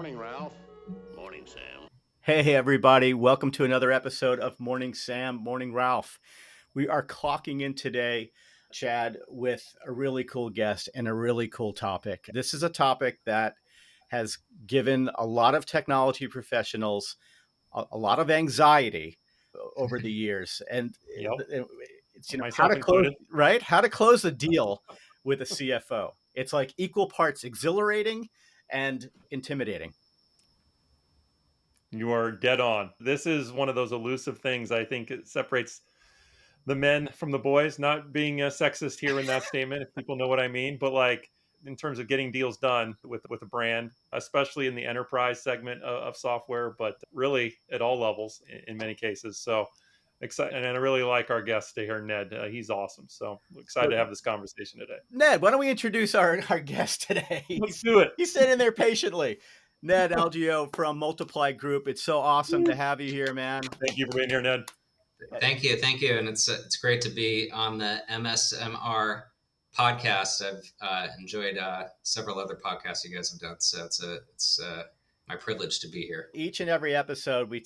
Morning, Ralph. Morning, Sam. Hey, everybody. Welcome to another episode of Morning Sam, Morning Ralph. We are clocking in today, Chad, with a really cool guest and a really cool topic. This is a topic that has given a lot of technology professionals a lot of anxiety over the years. And Yep. it's, how Myself to close, included. right? How to close a deal with a CFO. It's like equal parts exhilarating and intimidating. You are dead on. This is one of those elusive things. I think it separates the men from the boys. Not being a sexist here in that statement, if people know what I mean, but like in terms of getting deals done with a brand, especially in the enterprise segment of software, but really at all levels in many cases. So excited, and I really like our guest here, Ned. He's awesome. So excited to have this conversation today. Ned, why don't we introduce our guest today? Let's do it. He's sitting there patiently. Ned Algeo from Multipli Group. It's so awesome to have you here, man. Thank you for being here, Ned. Thank you, and it's great to be on the MSMR podcast. I've enjoyed several other podcasts you guys have done, so it's my privilege to be here. Each and every episode, we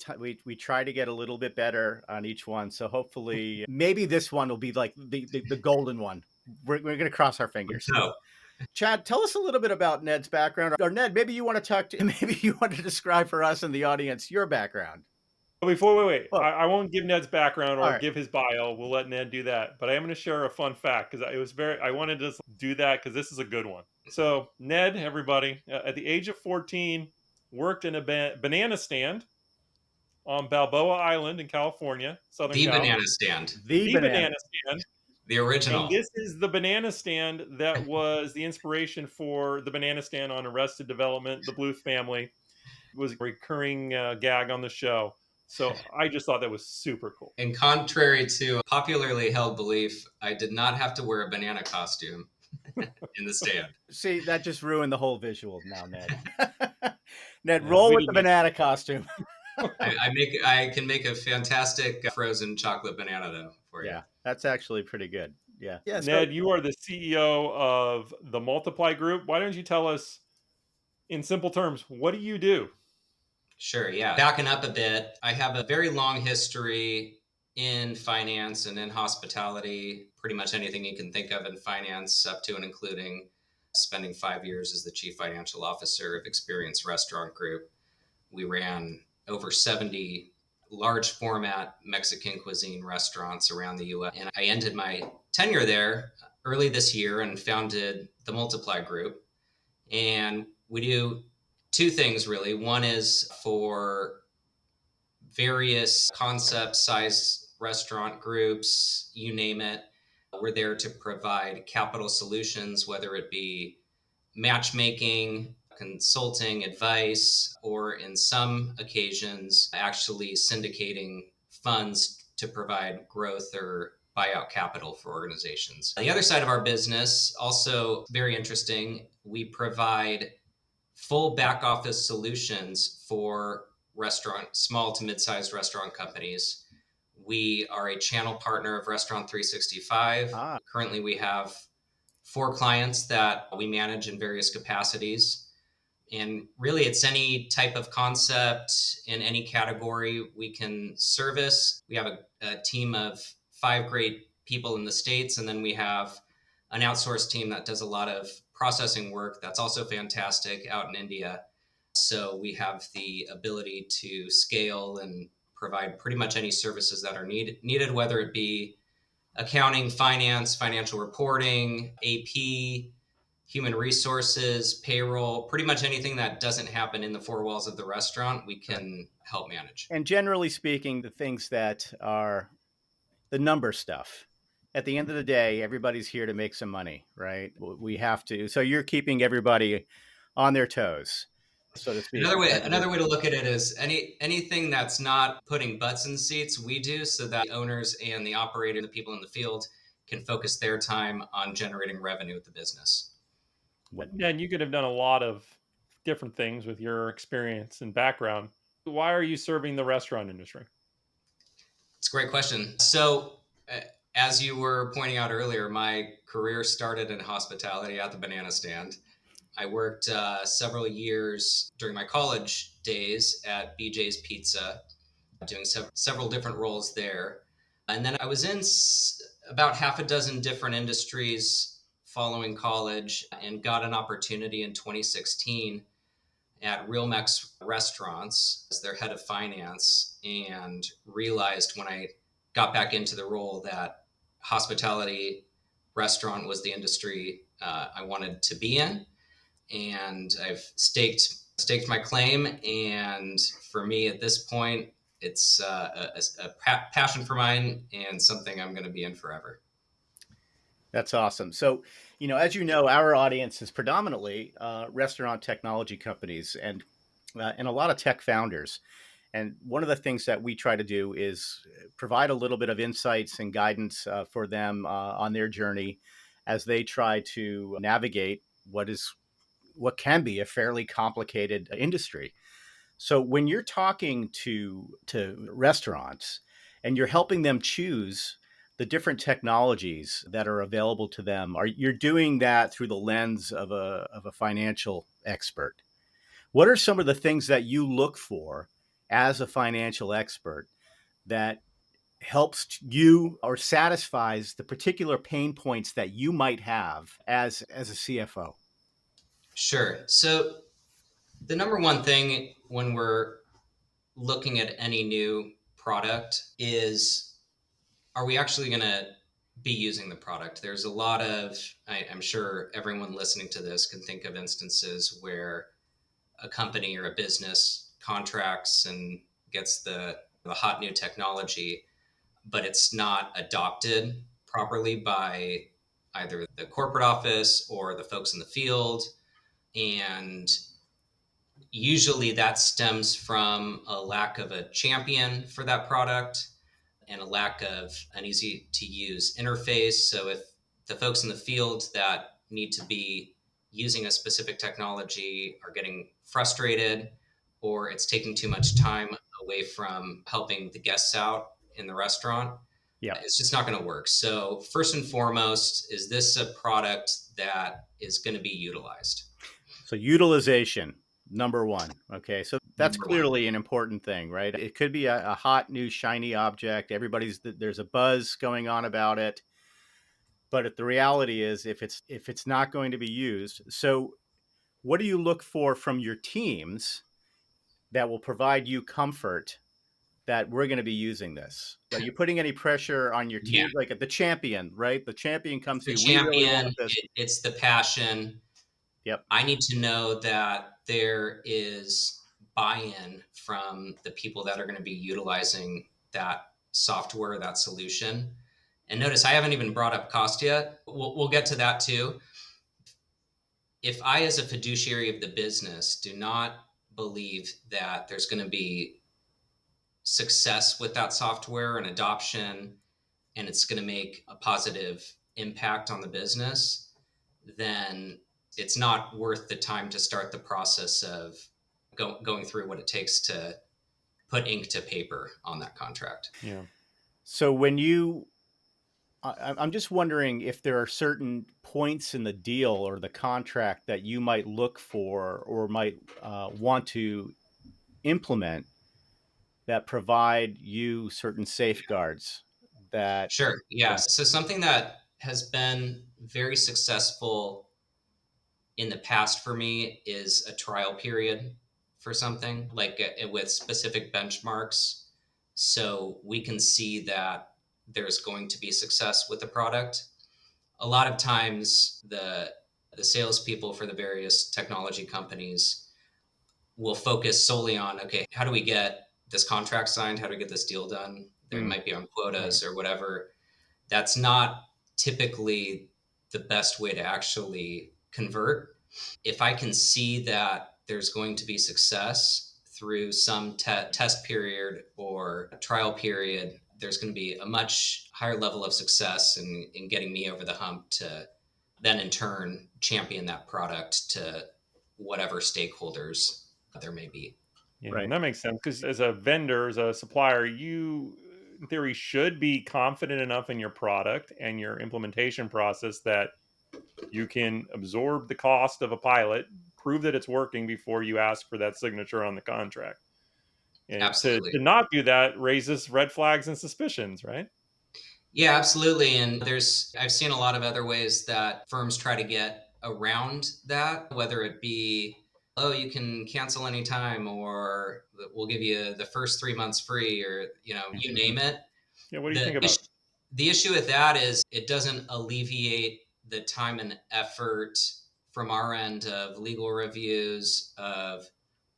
try to get a little bit better on each one. So hopefully, maybe this one will be like the golden one. We're going to cross our fingers. No. Chad, tell us a little bit about Ned's background. Or Ned, maybe you want to describe for us and the audience your background. Before we wait, I won't give Ned's background or right. give his bio. We'll let Ned do that. But I am going to share a fun fact because I wanted to do that because this is a good one. So Ned, everybody, at the age of 14, worked in a banana stand on Balboa Island in California, Southern The Cal. banana stand. The banana stand. The original. And this is the banana stand that was the inspiration for the banana stand on Arrested Development. The Bluth family was a recurring gag on the show. So I just thought that was super cool. And contrary to popularly held belief, I did not have to wear a banana costume in the stand. See, that just ruined the whole visual now, Ned. Ned, roll with the banana costume. I can make a fantastic frozen chocolate banana though for you. Yeah, that's actually pretty good. Yeah. Ned, you are the CEO of the Multipli Group. Why don't you tell us in simple terms, what do you do? Sure, yeah. Backing up a bit, I have a very long history in finance and in hospitality, pretty much anything you can think of in finance, up to and including spending 5 years as the chief financial officer of Experience Restaurant Group. We ran over 70 large format Mexican cuisine restaurants around the U.S. And I ended my tenure there early this year and founded the Multipli Group. And we do two things really. One is for various concept size restaurant groups, you name it. We're there to provide capital solutions, whether it be matchmaking, consulting, advice, or in some occasions, actually syndicating funds to provide growth or buyout capital for organizations. The other side of our business, also very interesting, we provide full back office solutions for small to mid-sized restaurant companies. We are a channel partner of Restaurant 365. Currently, we have 4 clients that we manage in various capacities. And really, it's any type of concept in any category we can service. We have a team of 5 great people in the States, and then we have an outsourced team that does a lot of processing work that's also fantastic out in India. So we have the ability to scale and provide pretty much any services that are needed, whether it be accounting, finance, financial reporting, AP, human resources, payroll, pretty much anything that doesn't happen in the 4 walls of the restaurant, we can help manage. And generally speaking, the things that are the number stuff. At the end of the day, everybody's here to make some money, right? We have to. So you're keeping everybody on their toes, so to speak. Another way to look at it is anything that's not putting butts in seats, we do, so that the owners and the operator, the people in the field, can focus their time on generating revenue with the business. And you could have done a lot of different things with your experience and background. Why are you serving the restaurant industry? It's a great question. So, as you were pointing out earlier, my career started in hospitality at the banana stand. I worked several years during my college days at BJ's Pizza, doing several different roles there. And then I was in about half a dozen different industries following college and got an opportunity in 2016 at Real Mex Restaurants as their head of finance, and realized when I got back into the role that hospitality restaurant was the industry I wanted to be in. And I've staked my claim. And for me at this point, it's a passion for mine and something I'm going to be in forever. That's awesome. So, as you know, our audience is predominantly restaurant technology companies and a lot of tech founders. And one of the things that we try to do is provide a little bit of insights and guidance for them on their journey as they try to navigate what can be a fairly complicated industry. So when you're talking to restaurants and you're helping them choose the different technologies that are available to them, you're doing that through the lens of a financial expert. What are some of the things that you look for as a financial expert that helps you or satisfies the particular pain points that you might have as a CFO? Sure. So the number one thing when we're looking at any new product is, are we actually going to be using the product? There's a lot of, I'm sure everyone listening to this can think of instances where a company or a business contracts and gets the hot new technology, but it's not adopted properly by either the corporate office or the folks in the field. And usually that stems from a lack of a champion for that product and a lack of an easy to use interface. So if the folks in the field that need to be using a specific technology are getting frustrated, or it's taking too much time away from helping the guests out in the restaurant, Yeah. it's just not going to work. So first and foremost, is this a product that is going to be utilized? So utilization, number one. Okay. So that's Number one. clearly an important thing, right? It could be a hot new shiny object. There's a buzz going on about it. But the reality is if it's not going to be used, so what do you look for from your teams that will provide you comfort that we're going to be using this? Are you putting any pressure on your Yeah. team? Like the champion, right? The champion comes The to you. We really champion, want this. it's the passion. Yep. I need to know that there is buy-in from the people that are going to be utilizing that software, that solution. And notice I haven't even brought up cost yet. We'll get to that too. If I, as a fiduciary of the business, do not believe that there's going to be success with that software and adoption, and it's going to make a positive impact on the business, then it's not worth the time to start the process of going through what it takes to put ink to paper on that contract. Yeah. So I'm just wondering if there are certain points in the deal or the contract that you might look for or might want to implement that provide you certain safeguards that. Sure. Yeah. Yeah. So something that has been very successful in the past for me is a trial period for something like with specific benchmarks. So we can see that there's going to be success with the product. A lot of times the salespeople for the various technology companies will focus solely on, okay, how do we get this contract signed? How do we get this deal done? They might be on quotas or whatever. That's not typically the best way to actually convert. If I can see that there's going to be success through some test period or trial period, there's going to be a much higher level of success in getting me over the hump to then in turn champion that product to whatever stakeholders there may be. Yeah, Right. and that makes sense because as a vendor, as a supplier, you, in theory, should be confident enough in your product and your implementation process that You can absorb the cost of a pilot, prove that it's working before you ask for that signature on the contract. And to Absolutely. not do that raises red flags and suspicions, right? Yeah, absolutely. And I've seen a lot of other ways that firms try to get around that, whether it be, oh, you can cancel anytime, or we'll give you the first 3 months free, or, you Mhm. name it. Yeah, what do you The think about issue, the issue with that is it doesn't alleviate the time and effort from our end of legal reviews, of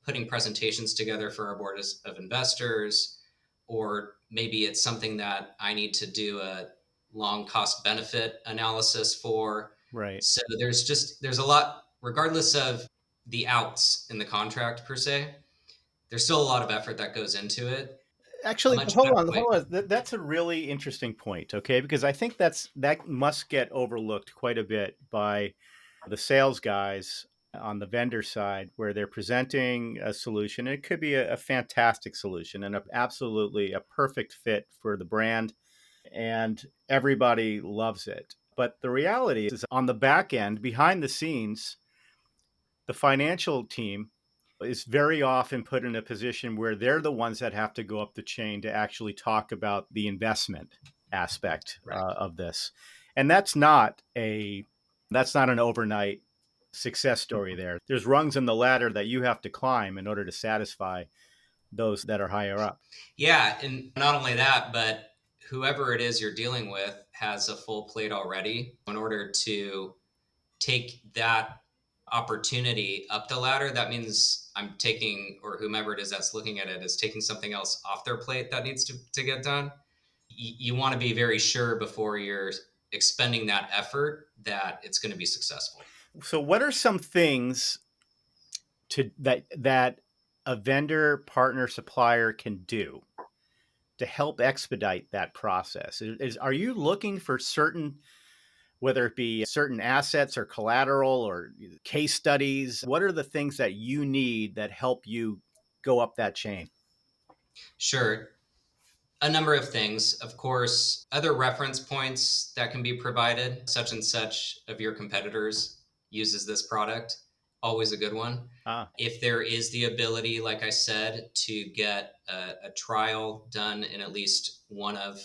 putting presentations together for our board of investors, or maybe it's something that I need to do a long cost benefit analysis for. Right. So there's a lot, regardless of the outs in the contract per se, there's still a lot of effort that goes into it. A Actually, much hold better on, way. hold on. That's a really interesting point, okay? Because I think that must get overlooked quite a bit by the sales guys on the vendor side, where they're presenting a solution. It could be a fantastic solution and absolutely a perfect fit for the brand, and everybody loves it. But the reality is, on the back end, behind the scenes, the financial team is very often put in a position where they're the ones that have to go up the chain to actually talk about the investment aspect Right. of this, and that's not an overnight success story. There's rungs in the ladder that you have to climb in order to satisfy those that are higher up. Yeah, and not only that, but whoever it is you're dealing with has a full plate already. In order to take that opportunity up the ladder, that means I'm taking, or whomever it is that's looking at it is taking something else off their plate that needs to get done. You want to be very sure before you're expending that effort that it's going to be successful. So what are some things that a vendor partner supplier can do to help expedite that process? Are you looking for certain, whether it be certain assets or collateral or case studies? What are the things that you need that help you go up that chain? Sure. A number of things. Of course, other reference points that can be provided, such and such of your competitors uses this product, always a good one. Ah, If there is the ability, like I said, to get a trial done in at least one of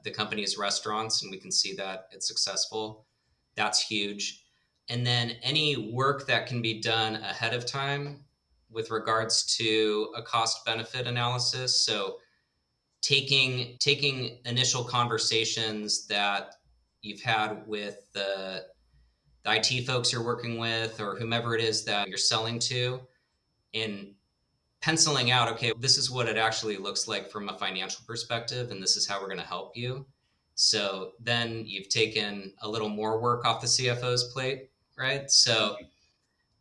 the company's restaurants, and we can see that it's successful, that's huge. And then any work that can be done ahead of time with regards to a cost benefit analysis. So taking initial conversations that you've had with the IT folks you're working with, or whomever it is that you're selling to, and penciling out, okay, this is what it actually looks like from a financial perspective, and this is how we're going to help you. So then you've taken a little more work off the CFO's plate, right? So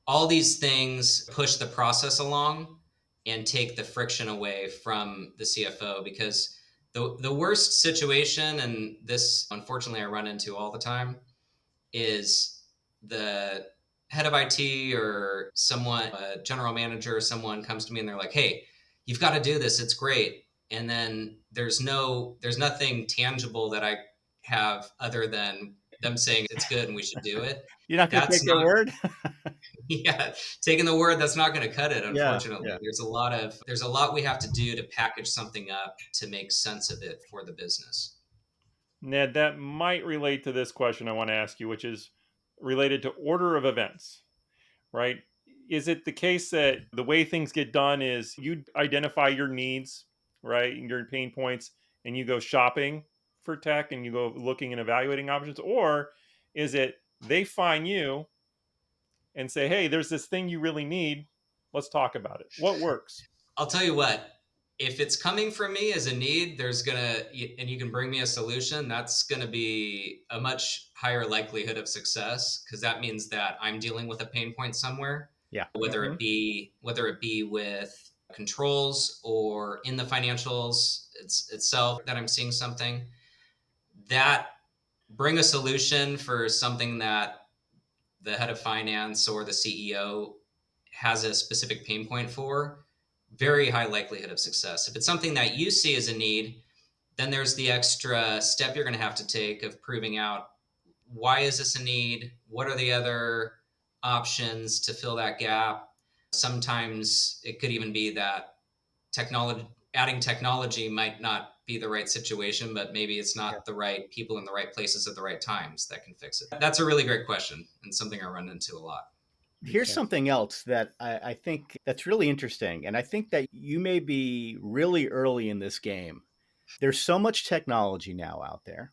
all these things push the process along and take the friction away from the CFO, because the worst situation, and this unfortunately I run into all the time, is the head of IT or someone, a general manager or someone comes to me and they're like, "Hey, you've got to do this. It's great." And then there's nothing tangible that I have other than them saying it's good and we should do it. you're not going to That's take their not word? yeah, taking the word, that's not going to cut it, Yeah, unfortunately. yeah. There's a lot we have to do to package something up to make sense of it for the business. Ned, that might relate to this question I want to ask you, which is related to order of events, right? Is it the case that the way things get done is you identify your needs, right, and your pain points, and you go shopping for tech and you go looking and evaluating options? Or is it they find you and say, hey, there's this thing you really need. Let's talk about it. What works? I'll tell you what, if it's coming from me as a need, and you can bring me a solution, that's gonna be a much higher likelihood of success, because that means that I'm dealing with a pain point somewhere, Yeah. Mhm. whether it be with controls or in the financials itself that I'm seeing something that bring a solution for something that the head of finance or the CEO has a specific pain point for, very high likelihood of success. If it's something that you see as a need, then there's the extra step you're going to have to take of proving out why is this a need? What are the other options to fill that gap? Sometimes it could even be that adding technology might not be the right situation, but maybe it's Yeah. not the right people in the right places at the right times that can fix it. That's a really great question and something I run into a lot. Here's Okay. something else that I think that's really interesting. And I think that you may be really early in this game. There's so much technology now out there,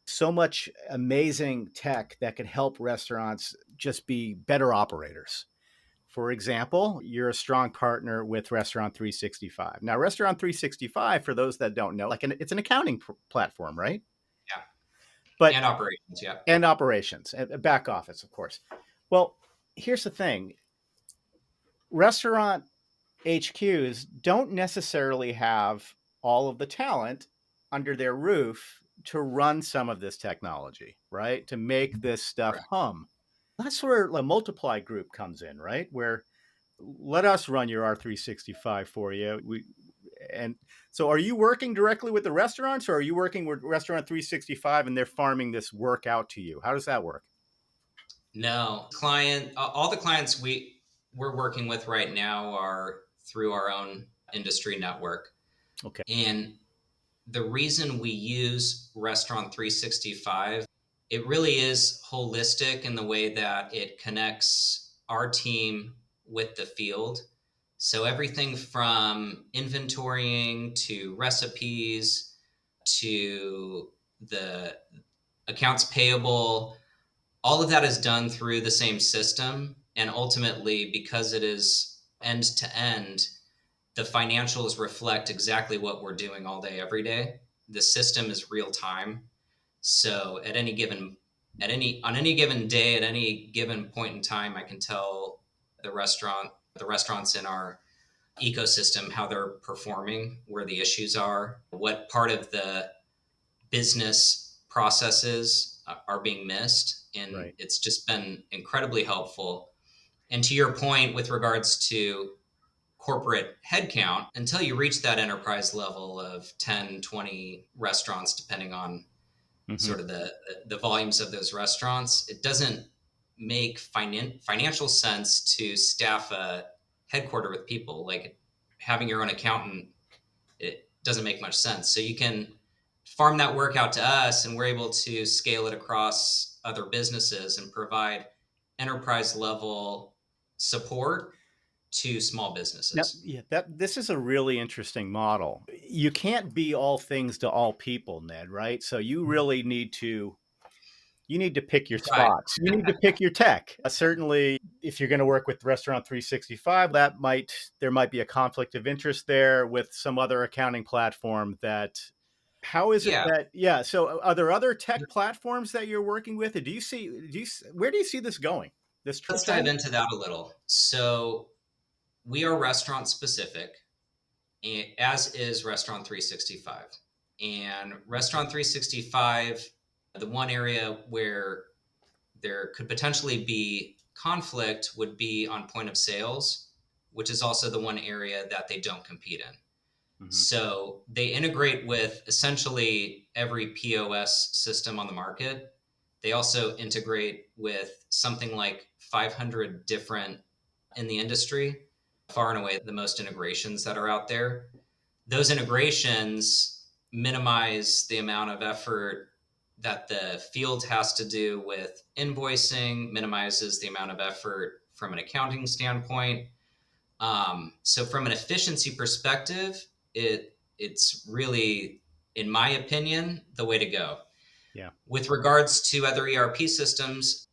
so much amazing tech that can help restaurants just be better operators. For example, you're a strong partner with Restaurant 365. Now, Restaurant 365, for those that don't know, it's an accounting platform, right? Yeah. But And operations. Yeah. and operations, and back office, of course. Well, here's the thing: restaurant HQs don't necessarily have all of the talent under their roof to run some of this technology, right? To make this stuff Correct. hum. That's where the Multipli Group comes in, right? Where let us run your R365 for you. And so are you working directly with the restaurants, or are you working with Restaurant 365 and they're farming this work out to you? How does that work? No, all the clients we're working with right now are through our own industry network. Okay. And the reason we use Restaurant 365, it really is holistic in the way that it connects our team with the field. So everything from inventorying to recipes to the accounts payable, all of that is done through the same system. And ultimately, because it is end to end, the financials reflect exactly what we're doing all day, every day. The system is real time. So on any given day, at any given point in time, I can tell the restaurants in our ecosystem, how they're performing, where the issues are, what part of the business processes are being missed. And Right. it's just been incredibly helpful. And to your point with regards to corporate headcount, until you reach that enterprise level of 10, 20 restaurants, depending on Mm-hmm. sort of the volumes of those restaurants, it doesn't make financial sense to staff a headquarter with people. Like having your own accountant, it doesn't make much sense. So you can farm that work out to us, and we're able to scale it across other businesses and provide enterprise level support to small Now, businesses. yeah, this is a really interesting model. You can't be all things to all people, Ned, right? So you need to pick your Right. spots. You need to pick your tech. Certainly, if you're going to work with Restaurant 365, there might be a conflict of interest there with some other accounting platform that. How is it Yeah. that, yeah? So are there other tech platforms that you're working with? Or where do you see this going? This Let's dive trend? into that a little. So we are restaurant specific, as is Restaurant 365. And Restaurant 365, the one area where there could potentially be conflict would be on point of sales, which is also the one area that they don't compete in. Mm-hmm. So they integrate with essentially every POS system on the market. They also integrate with something like 500 different in the industry, far and away the most integrations that are out there. Those integrations minimize the amount of effort that the field has to do with invoicing, minimizes the amount of effort from an accounting standpoint. So from an efficiency perspective, it's really, in my opinion, the way to go. Yeah. With regards to other ERP systems,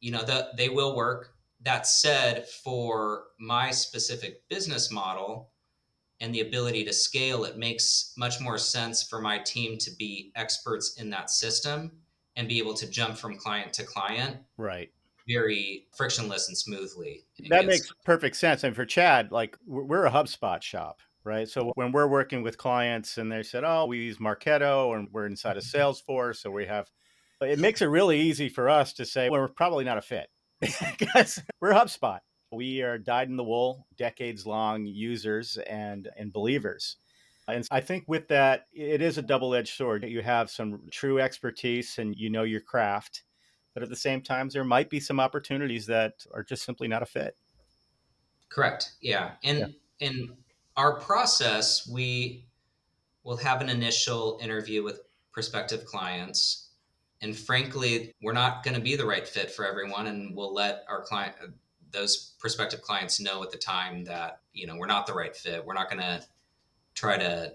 they will work. That said, for my specific business model and the ability to scale, it makes much more sense for my team to be experts in that system and be able to jump from client to client Right. very frictionless and smoothly That against. makes perfect sense. And for Chad, like we're a HubSpot shop, right? So when we're working with clients and they said, "Oh, we use Marketo and we're inside of Salesforce," so it makes it really easy for us to say, well, we're probably not a fit because we're HubSpot. We are dyed in the wool, decades long users and believers. And I think with that, it is a double edged sword. You have some true expertise and you know your craft, but at the same time, there might be some opportunities that are just simply not a fit. Correct. Yeah. Yeah. And in our process, we will have an initial interview with prospective clients. And frankly, we're not going to be the right fit for everyone. And we'll let our client, those prospective clients know at the time that, we're not the right fit. We're not going to try to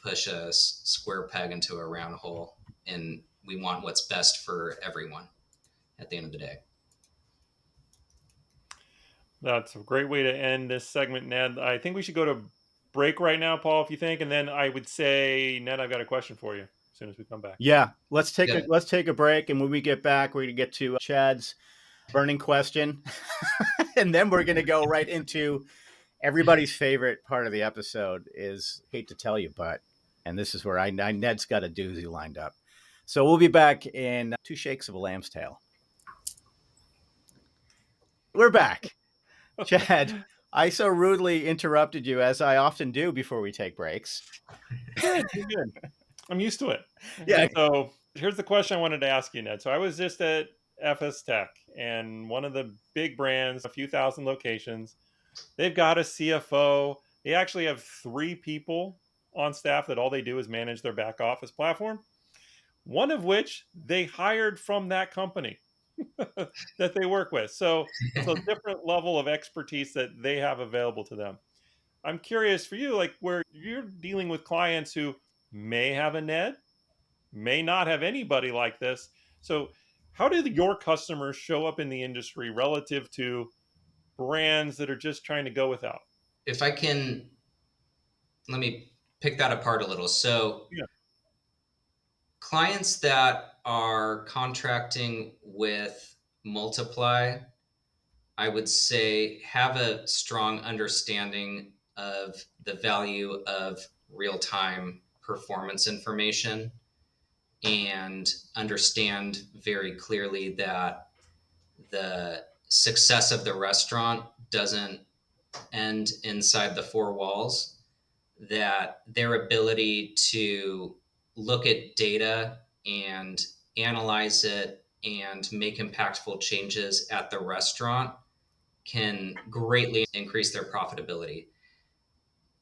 push a square peg into a round hole. And we want what's best for everyone at the end of the day. That's a great way to end this segment, Ned. I think we should go to break right now, Paul, if you think, and then I would say, Ned, I've got a question for you as soon as we come back. Yeah, let's take Good. a break, and when we get back, we're going to get to Chad's burning question, and then we're going to go right into everybody's favorite part of the episode is hate to tell you, but, and this is where Ned's got a doozy lined up. So we'll be back in 2 shakes of a lamb's tail. We're back. Chad, I so rudely interrupted you, as I often do before we take breaks. Good. I'm used to it. Yeah. So here's the question I wanted to ask you, Ned. So I was just at FS Tech, and one of the big brands, a few thousand locations, they've got a CFO. They actually have 3 people on staff that all they do is manage their back office platform, one of which they hired from that company that they work with. So it's a different level of expertise that they have available to them. I'm curious for you, like where you're dealing with clients who may have a Ned, may not have anybody like this. So how do your customers show up in the industry relative to brands that are just trying to go without? If I can, let me pick that apart a little. So Yeah. Clients that are contracting with Multipli, I would say, have a strong understanding of the value of real-time performance information and understand very clearly that the success of the restaurant doesn't end inside the 4 walls, that their ability to look at data and analyze it and make impactful changes at the restaurant can greatly increase their profitability.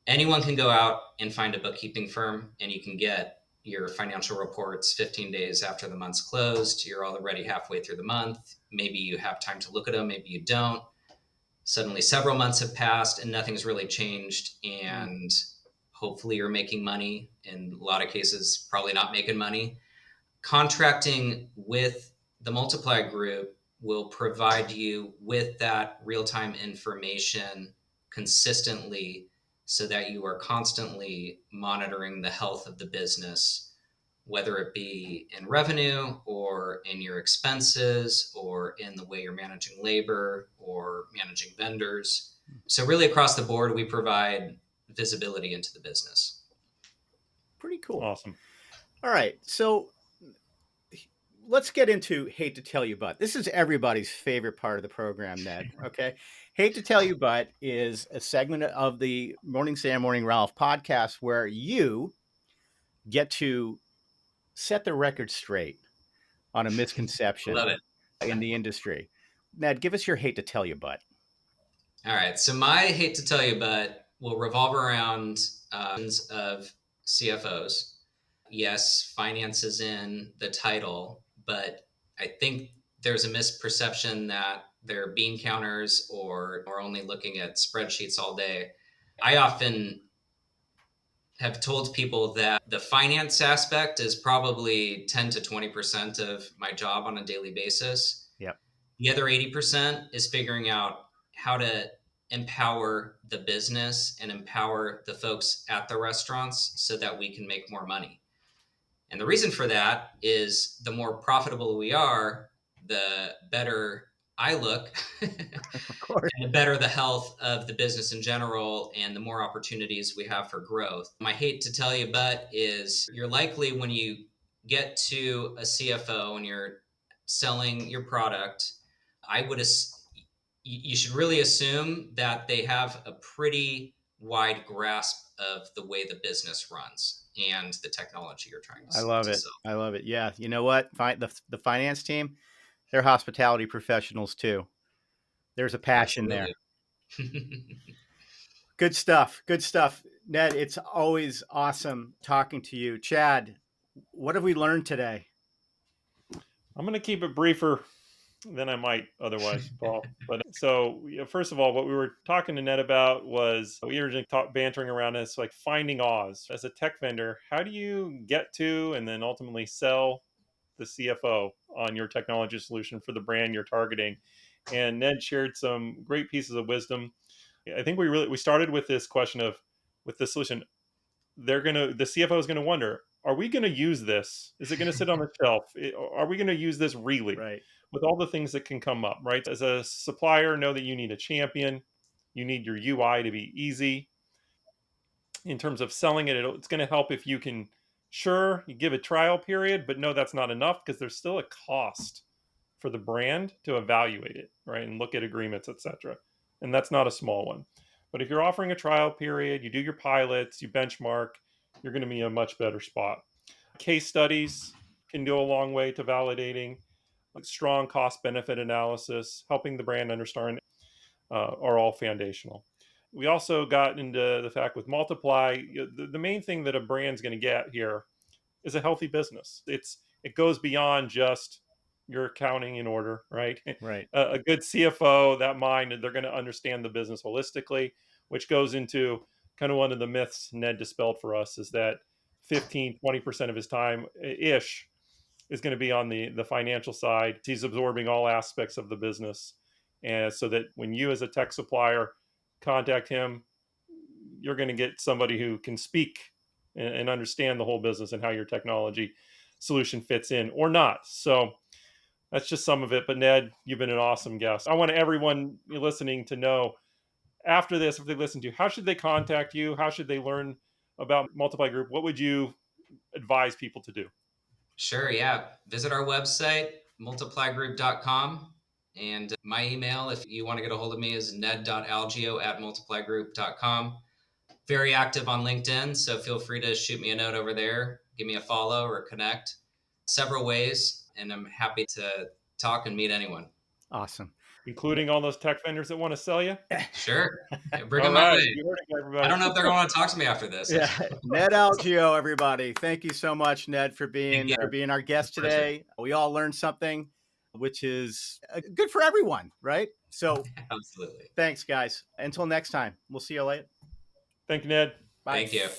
Anyone can go out and find a bookkeeping firm, and you can get your financial reports 15 days after the month's closed. You're already halfway through the month. Maybe you have time to look at them, maybe you don't. Suddenly several months have passed and nothing's really changed, and hopefully you're making money. In a lot of cases, probably not making money. Contracting with the Multipli Group will provide you with that real-time information consistently so that you are constantly monitoring the health of the business, whether it be in revenue or in your expenses or in the way you're managing labor or managing vendors. So really across the board, we provide visibility into the business. Pretty cool. Awesome. All right. So let's get into hate to tell you, but this is everybody's favorite part of the program, Ned. Okay. Hate to tell you, but is a segment of the Morning Sam, Morning Ralph podcast where you get to set the record straight on a misconception Love it. in the industry. Ned, give us your hate to tell you, but. All right. So my hate to tell you, but will revolve around of CFOs. Yes, finance is in the title, but I think there's a misperception that they're bean counters or only looking at spreadsheets all day. I often have told people that the finance aspect is probably 10 to 20% of my job on a daily basis. Yep. The other 80% is figuring out how to empower the business and empower the folks at the restaurants so that we can make more money. And the reason for that is the more profitable we are, the better I look, Of course. and the better the health of the business in general, and the more opportunities we have for growth. My hate to tell you, but is you're likely when you get to a CFO and you're selling your product, you should really assume that they have a pretty wide grasp of the way the business runs and the technology you're trying to I love it. sell. I love it. Yeah. You know what? The finance team, They're hospitality professionals too. There's a passion there. Good stuff. Good stuff. Ned, it's always awesome talking to you. Chad, what have we learned today? I'm going to keep it briefer than I might otherwise, Paul. But so, first of all, what we were talking to Ned about was we were just bantering around this, like finding Oz. As a tech vendor, how do you get to and then ultimately sell the CFO on your technology solution for the brand you're targeting? And Ned shared some great pieces of wisdom. I think we started with this question of, with the solution, the CFO is gonna wonder, are we gonna use this? Is it gonna sit on the shelf? Are we gonna use this really? Right. With all the things that can come up, right? As a supplier, know that you need a champion. You need your UI to be easy. In terms of selling it, it's going to help if you can, sure, you give a trial period, but no, that's not enough because there's still a cost for the brand to evaluate it, right? And look at agreements, etc. And that's not a small one. But if you're offering a trial period, you do your pilots, you benchmark, you're going to be in a much better spot. Case studies can go a long way to validating. Like strong cost benefit analysis, helping the brand understand, are all foundational. We also got into the fact with Multipli, the main thing that a brand's going to get here is a healthy business. It goes beyond just your accounting in order, right? Right. A good CFO, that mind, they're going to understand the business holistically, which goes into kind of one of the myths Ned dispelled for us, is that 15-20% of his time ish is going to be on the financial side. He's absorbing all aspects of the business, and so that when you as a tech supplier contact him, you're going to get somebody who can speak and understand the whole business and how your technology solution fits in or not. So that's just some of it. But Ned, you've been an awesome guest. I want everyone listening to know, after this, if they listen to you, how should they contact you? How should they learn about Multipli Group? What would you advise people to do? Sure, yeah. Visit our website, multipligroup.com. And my email, if you want to get a hold of me, is ned.algeo@multipligroup.com. Very active on LinkedIn, so feel free to shoot me a note over there, give me a follow or connect. Several ways, and I'm happy to talk and meet anyone. Awesome. Including all those tech vendors that want to sell you? Sure. Bring All them my right. way. You heard it, everybody. I don't know if they're going to want to talk to me after this. Yeah. Ned Algeo, everybody. Thank you so much, Ned, for being our guest today. We all learned something, which is good for everyone, right? So Absolutely. thanks, guys. Until next time, we'll see you later. Thank you, Ned. Bye. Thank you.